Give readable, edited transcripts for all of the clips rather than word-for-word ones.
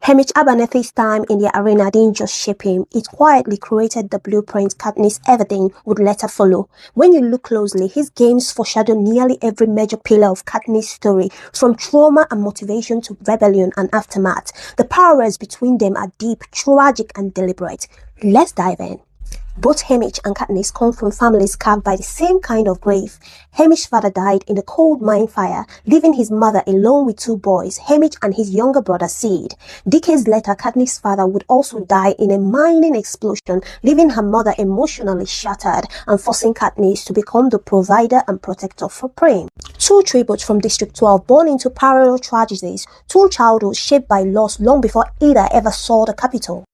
Haymitch Abernathy's time in the arena didn't just shape him, it quietly created the blueprint Katniss Everdeen would later follow. When you look closely, his games foreshadow nearly every major pillar of Katniss' story, from trauma and motivation to rebellion and aftermath. The parallels between them are deep, tragic and deliberate. Let's dive in. Both Haymitch and Katniss come from families carved by the same kind of grave. Haymitch's father died in a cold mine fire, leaving his mother alone with two boys, Haymitch and his younger brother Sid. Decades later, Katniss' father would also die in a mining explosion, leaving her mother emotionally shattered and forcing Katniss to become the provider and protector for Panem. Two tributes from District 12 born into parallel tragedies, two childhoods shaped by loss long before either ever saw the capital.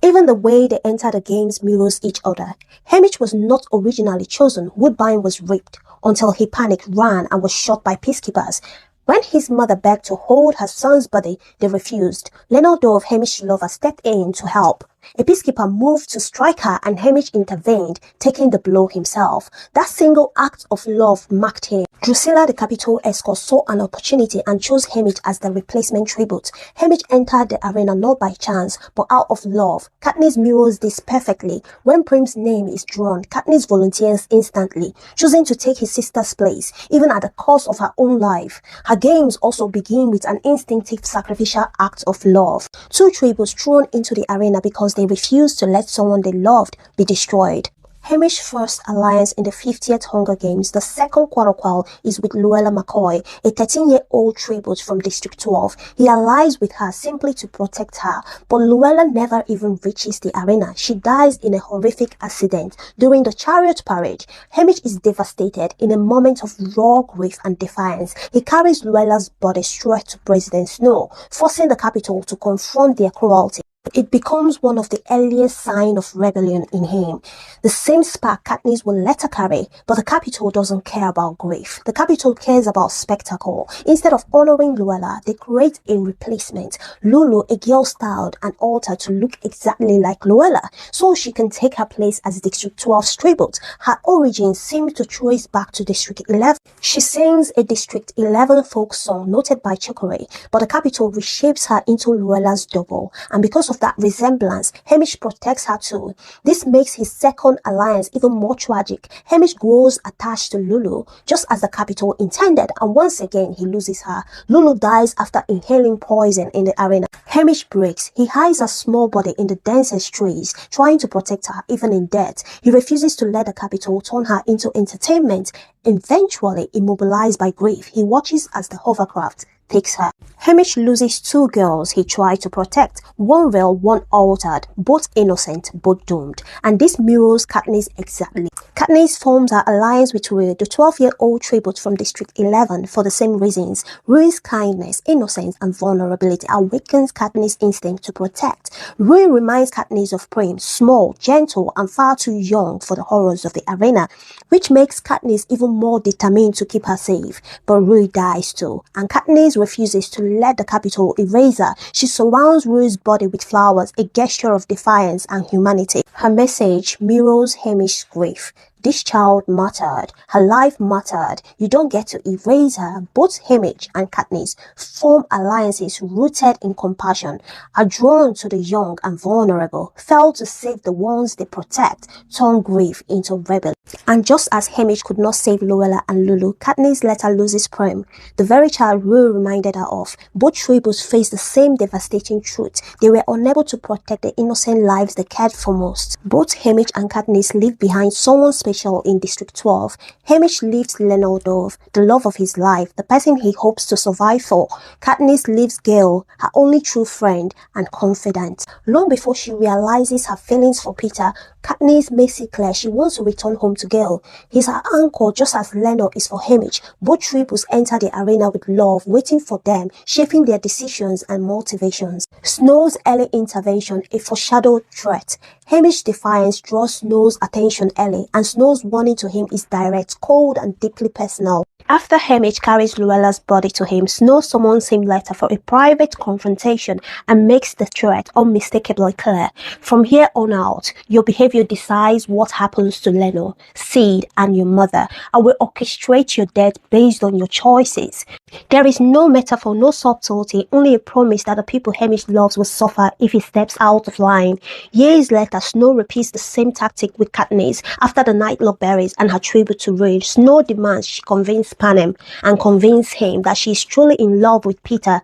Even the way they enter the games mirrors each other. Haymitch was not originally chosen. Woodbine was raped until he panicked, ran, and was shot by peacekeepers. When his mother begged to hold her son's body, they refused. Lenore Dove, Haymitch's lover, stepped in to help. A peacekeeper moved to strike her and Haymitch intervened, taking the blow himself. That single act of love marked him. Drusilla, the capital escort, saw an opportunity and chose Haymitch as the replacement tribute. Haymitch entered the arena not by chance, but out of love. Katniss mirrors this perfectly. When Prim's name is drawn, Katniss volunteers instantly, choosing to take his sister's place, even at the cost of her own life. Her games also begin with an instinctive sacrificial act of love. Two tributes thrown into the arena because they refused to let someone they loved be destroyed. Haymitch's first alliance in the 50th Hunger Games, the Second Quarter Quell, is with Luella McCoy, a 13-year-old tribute from District 12. He allies with her simply to protect her, but Luella never even reaches the arena. She dies in a horrific accident during the chariot parade. Haymitch is devastated. In a moment of raw grief and defiance, he carries Luella's body straight to President Snow, forcing the capital to confront their cruelty. It becomes one of the earliest signs of rebellion in him. The same spark Katniss will later carry, but the capital doesn't care about grief. The capital cares about spectacle. Instead of honoring Luella, they create a replacement, Lulu, a girl styled and altered to look exactly like Luella, so she can take her place as District 12's tribute. Her origins seem to trace back to District 11. She sings a District 11 folk song noted by Chicory, but the capital reshapes her into Luella's double, and because of that resemblance, Haymitch protects her too. This makes his second alliance even more tragic. Haymitch grows attached to Lulu, just as the capital intended, and once again he loses her. Lulu dies after inhaling poison in the arena. Haymitch breaks. He hides her small body in the densest trees, trying to protect her even in death. He refuses to let the capital turn her into entertainment. Eventually, immobilized by grief, he watches as the hovercraft takes her. Haymitch loses two girls he tried to protect, one real, one altered, both innocent, both doomed, and this mirrors Katniss exactly. Katniss forms her alliance with Rue, the 12-year-old tribute from District 11, for the same reasons. Rue's kindness, innocence, and vulnerability awakens Katniss' instinct to protect. Rue reminds Katniss of Prim, small, gentle, and far too young for the horrors of the arena, which makes Katniss even more determined to keep her safe. But Rue dies too, and Katniss refuses to let the capital erase her. She surrounds Rue's body with flowers, a gesture of defiance and humanity. Her message mirrors Haymitch's grief. This child mattered. Her life mattered. You don't get to erase her. Both Haymitch and Katniss form alliances rooted in compassion, are drawn to the young and vulnerable, fail to save the ones they protect, turn grief into rebellion. And just as Haymitch could not save Luella and Lulu, Katniss later loses Prim, the very child Rue reminded her of. Both tributes face the same devastating truth. They were unable to protect the innocent lives they cared for most. Both Haymitch and Katniss leave behind someone special in District 12. Haymitch leaves Lenore Dove, the love of his life, the person he hopes to survive for. Katniss leaves Gale, her only true friend and confidant. Long before she realizes her feelings for Peter, Katniss makes it clear she wants to return home to Gale. He's her anchor just as Lenore is for Haymitch. Both tributes enter the arena with love waiting for them, shaping their decisions and motivations. Snow's early intervention, a foreshadowed threat. Haymitch's defiance draws Snow's attention early, and Snow's warning to him is direct, cold, and deeply personal. After Haymitch carries Luella's body to him, Snow summons him later for a private confrontation and makes the threat unmistakably clear. From here on out, your behavior decides what happens to Leno, Sid, and your mother. I will orchestrate your death based on your choices. There is no metaphor, no subtlety, only a promise that the people Haymitch loves will suffer if he steps out of line. Years later, Snow repeats the same tactic with Katniss after the Nightlock berries and her tribute to rage. Snow demands she convince Panem and convince him that she is truly in love with Peter,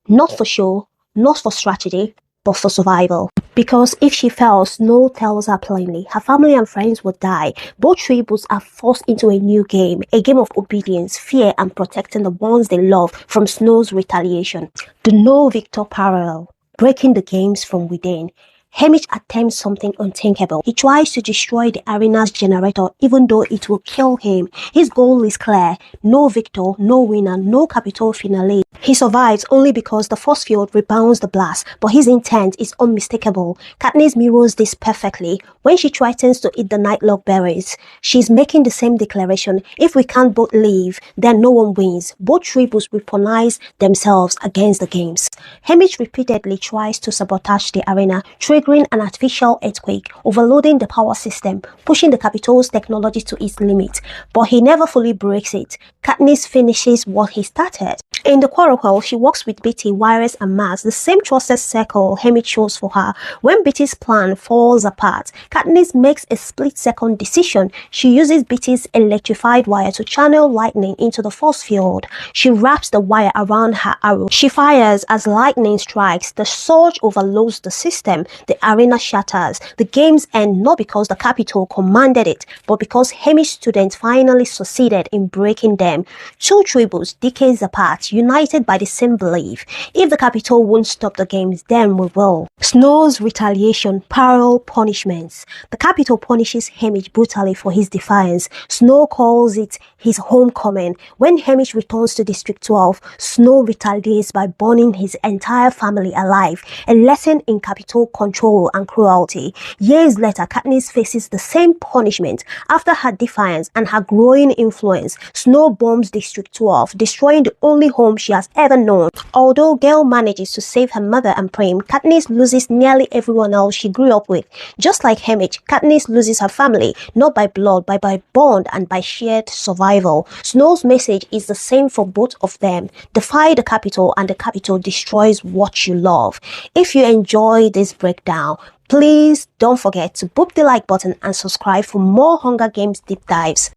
not for show, not for strategy, but for survival. Because if she fails, Snow tells her plainly, her family and friends will die. Both tributes are forced into a new game, a game of obedience, fear, and protecting the ones they love from Snow's retaliation. The no victor parallel, breaking the games from within. Haymitch attempts something unthinkable. He tries to destroy the arena's generator even though it will kill him. His goal is clear. No victor, no winner, no capital finale. He survives only because the force field rebounds the blast, but his intent is unmistakable. Katniss mirrors this perfectly. When she threatens to eat the Nightlock berries, she's making the same declaration. If we can't both live, then no one wins. Both tributes weaponize themselves against the games. Haymitch repeatedly tries to sabotage the arena, triggering an artificial earthquake, overloading the power system, pushing the Capitol's technology to its limit. But he never fully breaks it. Katniss finishes what he started. In the Quarter Quell, she works with Beetee, Wiress, and Maz, the same trusted circle Haymitch chose for her. When Beetee's plan falls apart, Katniss makes a split-second decision. She uses Beetee's electrified wire to channel lightning into the force field. She wraps the wire around her arrow. She fires as lightning strikes. The surge overloads the system. The arena shatters. The games end not because the Capitol commanded it, but because Haymitch students finally succeeded in breaking them. Two tributes, decades apart, united by the same belief. If the Capitol won't stop the games, then we will. Snow's retaliation, parallel punishments. The Capitol punishes Haymitch brutally for his defiance. Snow calls it his homecoming. When Haymitch returns to District 12, Snow retaliates by burning his entire family alive, a lesson in Capitol control and cruelty. Years later, Katniss faces the same punishment. After her defiance and her growing influence, Snow bombs District 12, destroying the only home she has ever known. Although Gale manages to save her mother and Prim, Katniss loses nearly everyone else she grew up with. Just like Haymitch, Katniss loses her family, not by blood, but by bond and by shared survival. Snow's message is the same for both of them. Defy the Capitol and the Capitol destroys what you love. If you enjoy this breakdown, please don't forget to boop the like button and subscribe for more Hunger Games deep dives.